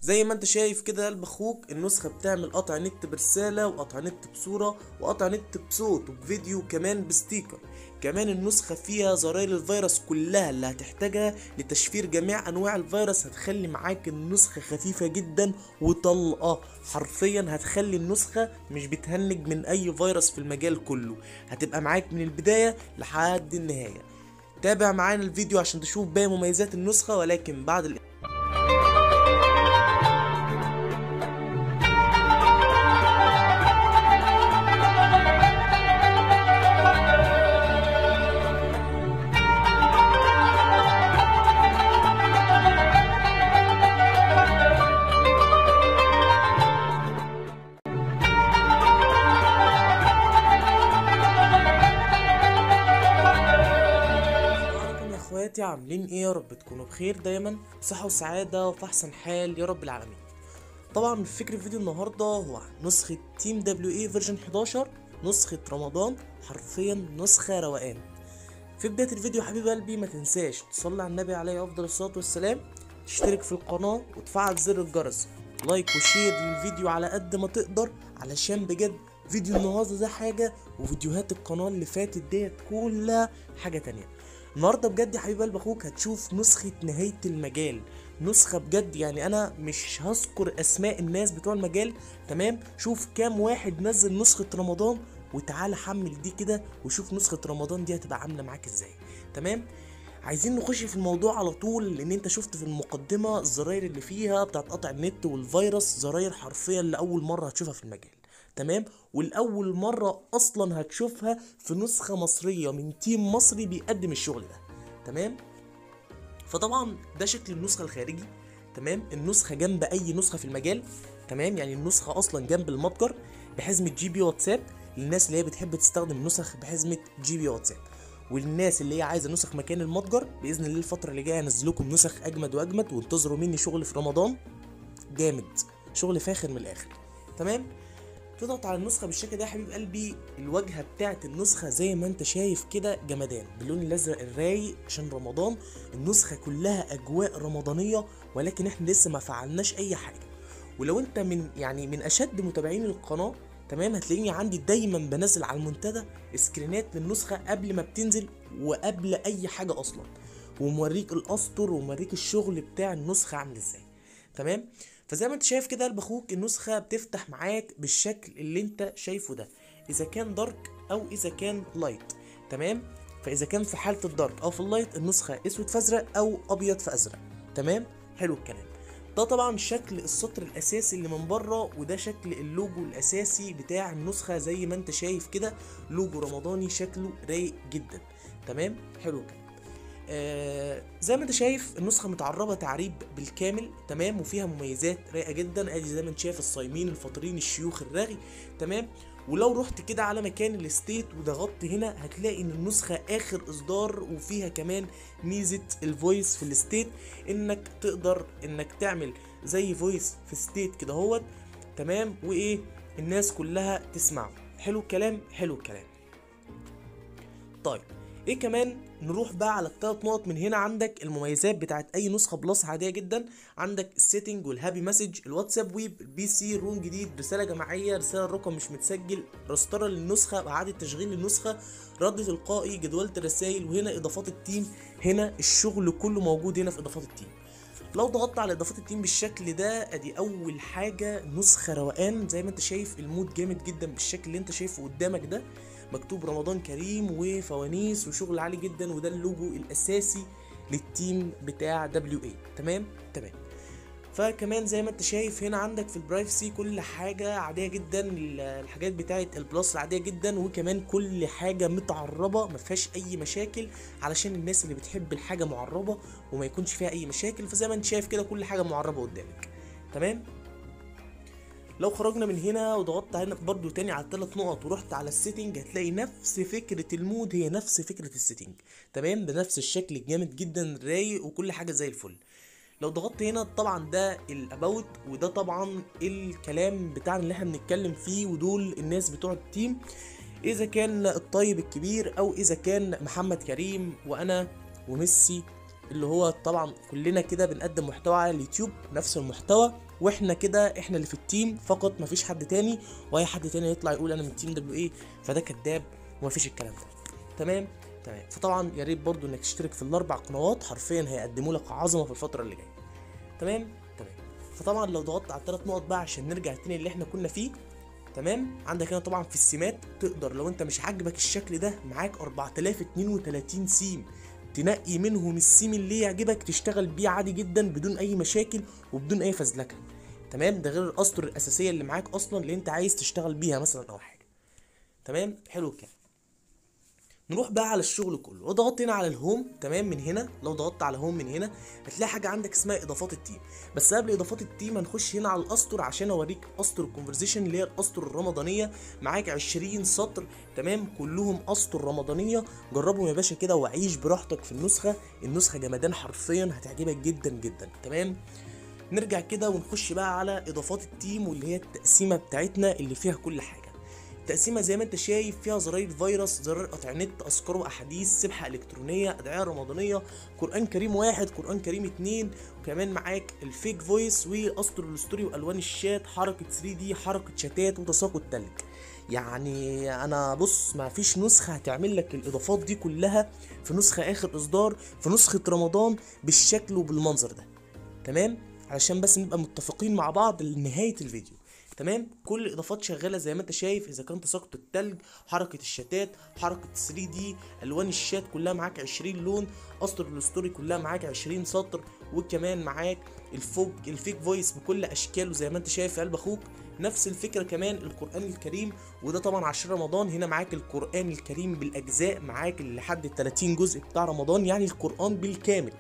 زي ما انت شايف كده يا قلب اخوك، النسخة بتعمل قطع نت برسالة وقطع نت بصورة وقطع نت بصوت وبفيديو كمان بستيكر. كمان النسخة فيها زراير الفيروس كلها اللي هتحتاجها لتشفير جميع انواع الفيروس. هتخلي معاك النسخة خفيفة جدا وطلقة، حرفيا هتخلي النسخة مش بتهنج من اي فيروس في المجال كله. هتبقى معاك من البداية لحد النهاية. تابع معانا الفيديو عشان تشوف باقي مميزات النسخة، ولكن بعد اخواتي عاملين ايه؟ يا رب تكونوا بخير دايما، بصحة وسعادة وفي احسن حال يا رب العالمين. طبعا فكرة فيديو النهاردة هو نسخة تيم دبليو اي فيرجن 11، نسخة رمضان، حرفيا نسخة روقان. في بداية الفيديو حبيب قلبي ما تنساش تصلي على النبي عليه افضل الصلاة والسلام، تشترك في القناة وتفعل زر الجرس، لايك وشير للفيديو على قد ما تقدر، علشان بجد فيديو النهارده ده حاجة وفيديوهات القناة اللي فاتت ديت كلها حاجة تانية. النهارده بجد يا حبيب قلب اخوك هتشوف نسخة نهاية المجال، نسخة بجد يعني انا مش هذكر اسماء الناس بتوع المجال، تمام؟ شوف كام واحد نزل نسخة رمضان وتعالى حمل دي كده وشوف نسخة رمضان دي هتبقى عاملة معاك ازاي، تمام؟ عايزين نخش في الموضوع على طول، لان انت شفت في المقدمة الزراير اللي فيها بتاعت قطع النت والفيروس، زراير حرفيا لأول مرة هتشوفها في المجال، تمام؟ والأول مرة أصلا هتشوفها في نسخة مصرية من تيم مصري بيقدم الشغل ده، تمام؟ فطبعا ده شكل النسخة الخارجي، تمام؟ النسخة جنب أي نسخة في المجال، تمام؟ يعني النسخة أصلا جنب المتجر بحزمة جي بي واتساب للناس اللي هي بتحب تستخدم النسخ بحزمة جي بي واتساب، والناس اللي هي عايزه نسخ مكان المتجر باذن الله الفتره اللي جايه هنزل لكم نسخ اجمد واجمد، وانتظروا مني شغل في رمضان جامد، شغل فاخر من الاخر، تمام؟ تضغط على النسخه بالشكل ده يا حبيب قلبي. الواجهه بتاعت النسخه زي ما انت شايف كده جمدان باللون الازرق الرايق عشان رمضان، النسخه كلها اجواء رمضانيه، ولكن احنا لسه ما فعلناش اي حاجه. ولو انت من اشد متابعين القناه، تمام، هتلاقيني عندي دايما بنزل على المنتدى سكرينات للنسخه قبل ما بتنزل وقبل اي حاجه اصلا، وموريك الاسطر وموريك الشغل بتاع النسخه عامل ازاي، تمام؟ فزي ما انت شايف كده قلب اخوك النسخه بتفتح معاك بالشكل اللي انت شايفه ده، اذا كان دارك او اذا كان لايت، تمام؟ فاذا كان في حاله الدارك او في اللايت النسخه اسود فازرق او ابيض فازرق، تمام؟ حلو الكلام. ده طبعا شكل السطر الاساسي اللي من بره، وده شكل اللوجو الاساسي بتاع النسخه زي ما انت شايف كده، لوجو رمضاني شكله رايق جدا، تمام؟ حلو كده. زي ما انت شايف النسخه متعربه تعريب بالكامل، تمام؟ وفيها مميزات رايقه جدا، ادي زي ما انت شايف الصايمين الفاطرين الشيوخ الرغي، تمام؟ ولو رحت كده على مكان الستيت وضغطت هنا هتلاقي ان النسخه اخر اصدار، وفيها كمان ميزه الفويس في الستيت، انك تقدر انك تعمل زي فويس في ستيت كده اهوت، تمام؟ وايه الناس كلها تسمعه. حلو الكلام، حلو الكلام. طيب ايه كمان؟ نروح بقى على الثلاث نقط من هنا. عندك المميزات بتاعت اي نسخه بلس عاديه جدا، عندك السيتنج والهابي مسج، الواتساب ويب، البي سي، روم جديد، رساله جماعيه، رساله الرقم مش متسجل، رستره للنسخه واعاده تشغيل للنسخه، رد تلقائي، جدوله الرسائل، وهنا اضافات التيم. هنا الشغل كله موجود هنا في اضافات التيم. لو ضغطت على اضافات التيم بالشكل ده ادي اول حاجه نسخه روقان، زي ما انت شايف المود جامد جدا بالشكل اللي انت شايفه قدامك ده، مكتوب رمضان كريم وفوانيس وشغل عالي جدا، وده اللوجو الاساسي للتيم بتاع دبليو اي، تمام؟ تمام. فكمان زي ما انت شايف هنا عندك في البرايفسي كل حاجه عاديه جدا، الحاجات بتاعه البلس العاديه جدا، وكمان كل حاجه متعربه ما فيهاش اي مشاكل، علشان الناس اللي بتحب الحاجه معربه وما يكونش فيها اي مشاكل. فزي ما انت شايف كده كل حاجه معربه قدامك، تمام؟ لو خرجنا من هنا وضغطت هنا برضو تاني على الثلاث نقط ورحت على السيتنج هتلاقي نفس فكرة المود، هي نفس فكرة السيتنج، تمام؟ بنفس الشكل الجامد جدا رايق وكل حاجة زي الفل. لو ضغطت هنا طبعا ده الاباوت، وده طبعا الكلام بتاعنا اللي احنا بنتكلم فيه، ودول الناس بتوع التيم، اذا كان الطيب الكبير او اذا كان محمد كريم وانا وميسي، اللي هو طبعا كلنا كده بنقدم محتوى على اليوتيوب نفس المحتوى، واحنا كده احنا اللي في التيم فقط، مفيش حد تاني، واي حد تاني يطلع يقول انا من تيم دبليو اي فده كذاب ومفيش الكلام ده. تمام. فطبعا يا ريت برضو انك تشترك في الاربع قنوات، حرفيا هيقدموا لك عظمه في الفتره اللي جايه. تمام. فطبعا لو ضغطت على الثلاث نقط بقى عشان نرجع تاني اللي احنا كنا فيه. تمام. عندك هنا طبعا في السيمات تقدر لو انت مش عاجبك الشكل ده، معاك 4032 سيم تنقي منهم السيم اللي يعجبك تشتغل بيه عادي جدا بدون اي مشاكل وبدون اي فزلكه. تمام. ده غير الاسطر الاساسيه اللي معاك اصلا اللي انت عايز تشتغل بيها مثلا او حاجه. تمام. حلو الكلام. نروح بقى على الشغل كله، وضغطت هنا على الهوم. تمام. من هنا لو ضغطت على هوم من هنا هتلاقي حاجه عندك اسمها اضافات التيم. بس قبل اضافات التيم هنخش هنا على الاسطر عشان اوريك اسطر الكونفرزيشن اللي هي الاسطر الرمضانيه. معاك 20 سطر. تمام. كلهم اسطر رمضانيه، جربهم يا باشا كده وعيش براحتك في النسخه جمدان حرفيا، هتعجبك جدا جدا. تمام. نرجع كده ونخش بقى على اضافات التيم واللي هي التقسيمه بتاعتنا اللي فيها كل حاجه. التقسيمه زي ما انت شايف فيها زراير فيروس، زراير قطع نت، اذكار واحاديث، سبحه الكترونيه، ادعيه رمضانيه، قران كريم 1، قران كريم 2، وكمان معاك الفيك فويس واسطر الستوري والوان الشات، حركه 3 دي، حركه شتات، وتساقط تلج. يعني انا بص ما فيش نسخه هتعمل لك الاضافات دي كلها في نسخه اخر اصدار في نسخه رمضان بالشكل وبالمنظر ده. تمام. علشان بس نبقى متفقين مع بعض لنهايه الفيديو. تمام. كل الاضافات شغاله زي ما انت شايف، اذا كان تساقط التلج، حركه الشتات، حركه 3 دي، الوان الشات كلها معاك 20 لون، اسطر الستوري كلها معاك 20 سطر، وكمان معاك الفيك فويس بكل اشكاله زي ما انت شايف في قلب اخوك. نفس الفكره كمان القران الكريم، وده طبعا عشان رمضان. هنا معاك القران الكريم بالاجزاء، معاك لحد 30 جزء بتاع رمضان، يعني القران بالكامل.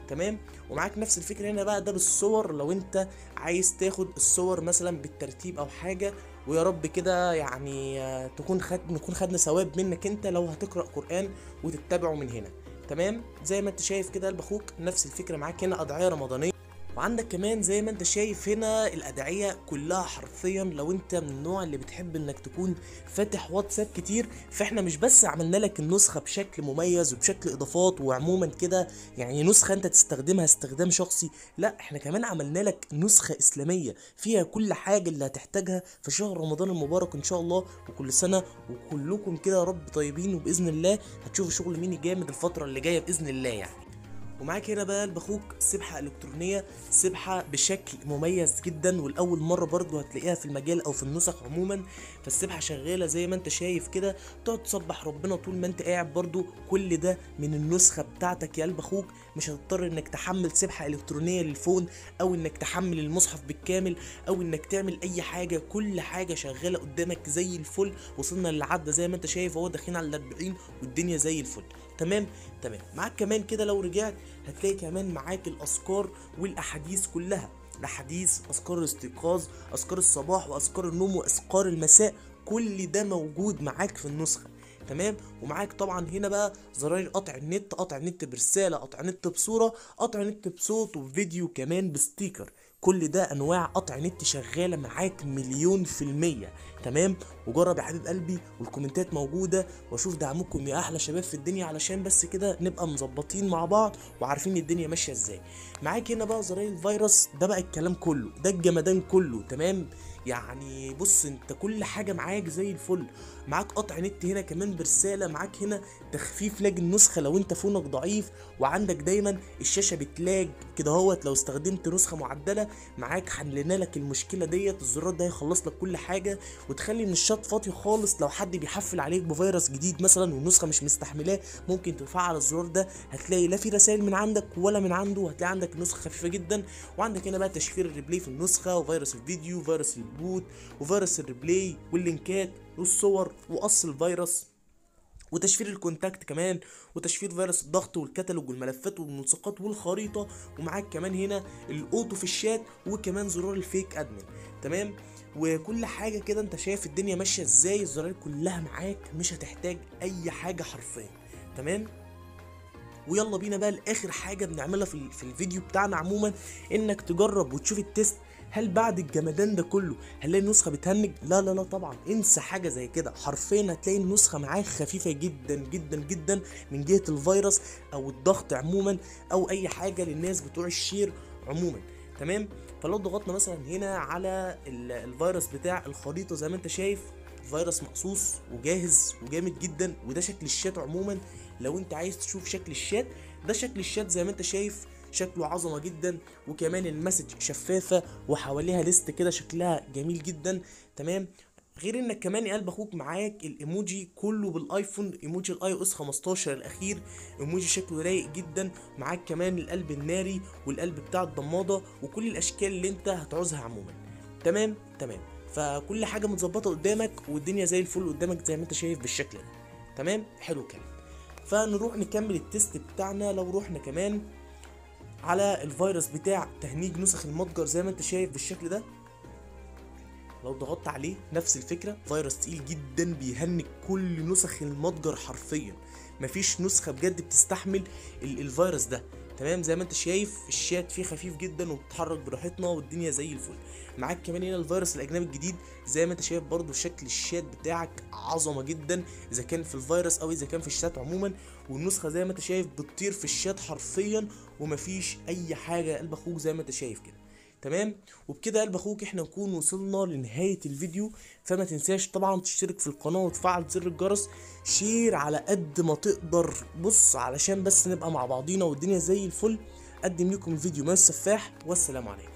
تمام. ومعاك نفس الفكره هنا بقى ده بالصور، لو انت عايز تاخد الصور مثلا بالترتيب او حاجه، ويا رب كده يعني نكون خدنا ثواب منك انت لو هتقرا قران وتتبعه من هنا. تمام. زي ما انت شايف كده قلب اخوك نفس الفكره، معاك هنا ادعيه رمضانيه، وعندك كمان زي ما انت شايف هنا الادعيه كلها حرفيا. لو انت من النوع اللي بتحب انك تكون فاتح واتساب كتير، فاحنا مش بس عملنا لك النسخه بشكل مميز وبشكل اضافات وعموما كده يعني نسخه انت تستخدمها استخدام شخصي، لا احنا كمان عملنا لك نسخه اسلاميه فيها كل حاجه اللي هتحتاجها في شهر رمضان المبارك ان شاء الله. وكل سنه وكلكم كده يا رب طيبين، وباذن الله هتشوفوا شغل ميني جامد الفتره اللي جايه باذن الله يعني. ومعاك هنا بقى باخوك سبحه الكترونيه، سبحه بشكل مميز جدا والاول مره برضو هتلاقيها في المجال او في النسخ عموما. فالسبحه شغاله زي ما انت شايف كده، تقعد تصبح ربنا طول ما انت قاعد برضو. كل ده من النسخه بتاعتك يا قلب اخوك، مش هتضطر انك تحمل سبحه الكترونيه للفون او انك تحمل المصحف بالكامل او انك تعمل اي حاجه. كل حاجه شغاله قدامك زي الفل. وصلنا للعدة زي ما انت شايف اهو، داخلين على 40 والدنيا زي الفل. تمام. معاك كمان كده لو رجعت هتلاقي كمان معاك الاذكار والاحاديث كلها، الاحاديث، اذكار الاستيقاظ، اذكار الصباح، واذكار النوم، واذكار المساء، كل ده موجود معاك في النسخه. تمام. ومعاك طبعا هنا بقى زراير قطع النت، قطع النت برساله، قطع نت بصوره، قطع نت بصوت وفيديو كمان بستيكر. كل ده انواع قطع نت شغاله معاك 100%. تمام. وجرب يا حبيب قلبي، والكومنتات موجوده، واشوف دعمكم يا احلى شباب في الدنيا، علشان بس كده نبقى مظبطين مع بعض وعارفين الدنيا ماشيه ازاي. معاك هنا بقى زراير الفيروس، ده بقى الكلام كله، ده الجمدان كله. تمام. يعني بص انت كل حاجه معاك زي الفل. معاك قطع نت هنا كمان برساله، معاك هنا تخفيف لاج النسخه لو انت فونك ضعيف وعندك دايما الشاشه بتلاج كده اهوت، لو استخدمت نسخه معدله معاك حلنا لك المشكله ديت. الزرار ده هيخلص لك كل حاجه، وتخلي من الشات فاضي خالص. لو حد بيحفل عليك بفيروس جديد مثلا والنسخه مش مستحملاه، ممكن تفعل الزرار ده، هتلاقي لا في رسائل من عندك ولا من عنده، هتلاقي عندك النسخه خفيفه جدا. وعندك هنا بقى تشفير الريبلاي في النسخه، وفيروس الفيديو، وفيروس البوت، وفيروس الريبلاي، واللينكات والصور، وقص الفيروس، وتشفير الكونتاكت كمان، وتشفير فيروس الضغط، والكتالوج، والملفات، والملصقات، والخريطه. ومعاك كمان هنا الاوتو في الشات، وكمان زرار الفيك ادمن. تمام. وكل حاجه كده انت شايف الدنيا ماشيه ازاي، الزراير كلها معاك، مش هتحتاج اي حاجه حرفيا. تمام. ويلا بينا بقى لاخر حاجه بنعملها في الفيديو بتاعنا عموما، انك تجرب وتشوف التيست. هل بعد الجمدان ده كله هنلاقي النسخه بتهنج؟ لا لا لا طبعا، انسى حاجه زي كده. حرفيا هتلاقي النسخه معاك خفيفه جدا جدا جدا من جهه الفيروس او الضغط عموما او اي حاجه للناس بتوع الشير عموما. تمام. فلو ضغطنا مثلا هنا على الفيروس بتاع الخريطه زي ما انت شايف، فيروس مقصوص وجاهز وجامد جدا. وده شكل الشات عموما. لو انت عايز تشوف شكل الشات، ده شكل الشات زي ما انت شايف، شكله عظمه جدا. وكمان المسج شفافه وحواليها ليست كده شكلها جميل جدا. تمام. غير انك كمان يا قلب اخوك معاك الايموجي كله بالايفون، ايموجي الاي او اس 15 الاخير، ايموجي شكله رايق جدا. معاك كمان القلب الناري والقلب بتاع الضماده وكل الاشكال اللي انت هتعوزها عموما. تمام تمام. فكل حاجه متظبطه قدامك والدنيا زي الفل قدامك زي ما انت شايف بالشكل ده. تمام. حلو الكلام. فنروح نكمل التيست بتاعنا. لو رحنا كمان على الفيروس بتاع تهنيج نسخ المتجر زي ما انت شايف بالشكل ده، لو ضغطت عليه نفس الفكره، فيروس تقيل جدا بيهنج كل نسخ المتجر حرفيا. مفيش نسخه بجد بتستحمل الفيروس ده. تمام. زي ما انت شايف الشات فيه خفيف جدا وبتتحرك براحتنا والدنيا زي الفل. معاك كمان هنا الفيروس الاجنبي الجديد زي ما انت شايف برضو شكل الشات بتاعك عظمه جدا، اذا كان في الفيروس او اذا كان في الشات عموما. والنسخه زي ما انت شايف بتطير في الشات حرفيا ومفيش اي حاجه يا قلب اخوك زي ما انت شايف كده. تمام. وبكده يا قلب اخوك احنا نكون وصلنا لنهايه الفيديو. فما تنساش طبعا تشترك في القناه وتفعل زر الجرس، شير على قد ما تقدر، بص علشان بس نبقى مع بعضينا والدنيا زي الفل. قدم لكم الفيديو مايو السفاح، والسلام عليكم.